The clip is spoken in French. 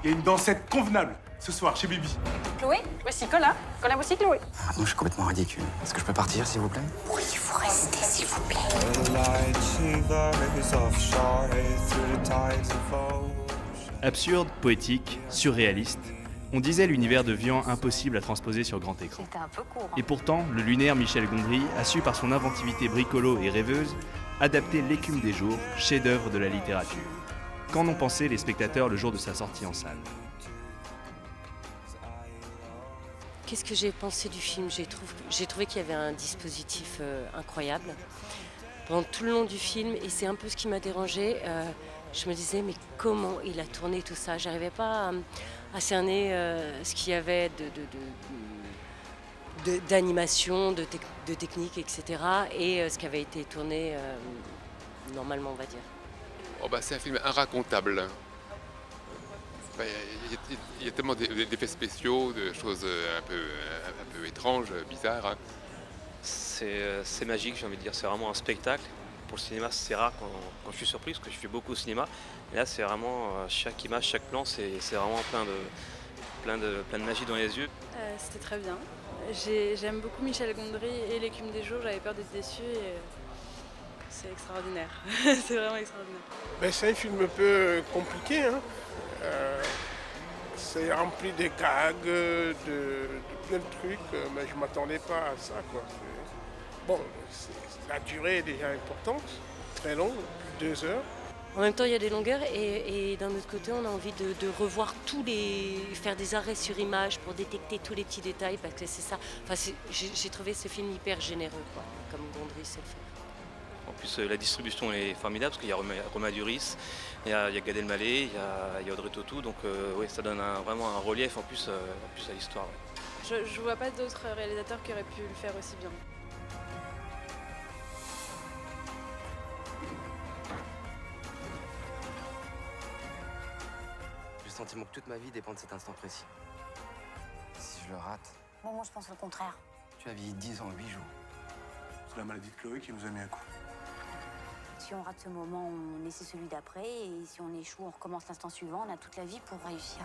Il y a une dansette convenable ce soir chez Bibi. Chloé, voici Cola. Cola, voici Chloé. Ah, moi, je suis complètement ridicule. Est-ce que je peux partir, s'il vous plaît? Oui, il faut rester, s'il vous plaît. Absurde, poétique, surréaliste, on disait l'univers de Vian impossible à transposer sur grand écran. C'était un peu court. Et pourtant, le lunaire Michel Gondry a su par son inventivité bricolo et rêveuse adapter L'écume des jours, chef-d'œuvre de la littérature. Qu'en ont pensé les spectateurs le jour de sa sortie en salle? Qu'est-ce que j'ai pensé du film? J'ai trouvé qu'il y avait un dispositif incroyable pendant tout le long du film, et c'est un peu ce qui m'a dérangée. Je me disais, mais comment il a tourné tout ça? J'arrivais pas à cerner ce qu'il y avait d'animation, de technique, etc. et ce qui avait été tourné normalement, on va dire. Oh bah, c'est un film inracontable. Bah, il y a tellement d'effets spéciaux, de choses un peu étranges, bizarres. Hein. C'est magique, j'ai envie de dire. C'est vraiment un spectacle. Pour le cinéma, c'est rare quand je suis surpris, parce que je fais beaucoup au cinéma. Et là, c'est vraiment chaque image, chaque plan, c'est vraiment plein de magie dans les yeux. C'était très bien. J'aime beaucoup Michel Gondry et L'écume des jours. J'avais peur d'être déçue et c'est extraordinaire. C'est vraiment extraordinaire. Ben, c'est un film un peu compliqué. Hein. C'est rempli de gags, de plein de trucs, mais je ne m'attendais pas à ça. Quoi. Bon, la durée est déjà importante, très longue, 2 heures. En même temps, il y a des longueurs et d'un autre côté, on a envie de revoir faire des arrêts sur image pour détecter tous les petits détails, parce que c'est ça. Enfin, j'ai trouvé ce film hyper généreux, quoi, comme Gondry sait le faire. En plus, la distribution est formidable, parce qu'il y a Romain Duris, il y a Gad Elmaleh, il y a Audrey Tautou, donc oui, ça donne vraiment un relief en plus à l'histoire. Je ne vois pas d'autres réalisateurs qui auraient pu le faire aussi bien. J'ai le sentiment que toute ma vie dépend de cet instant précis. Si je le rate, Bon, moi, je pense le contraire. tu as vieilli 10 ans, 8 jours. C'est la maladie de Chloé qui nous a mis à coup. Si on rate ce moment, on essaie celui d'après. Et si on échoue, on recommence l'instant suivant. On a toute la vie pour réussir.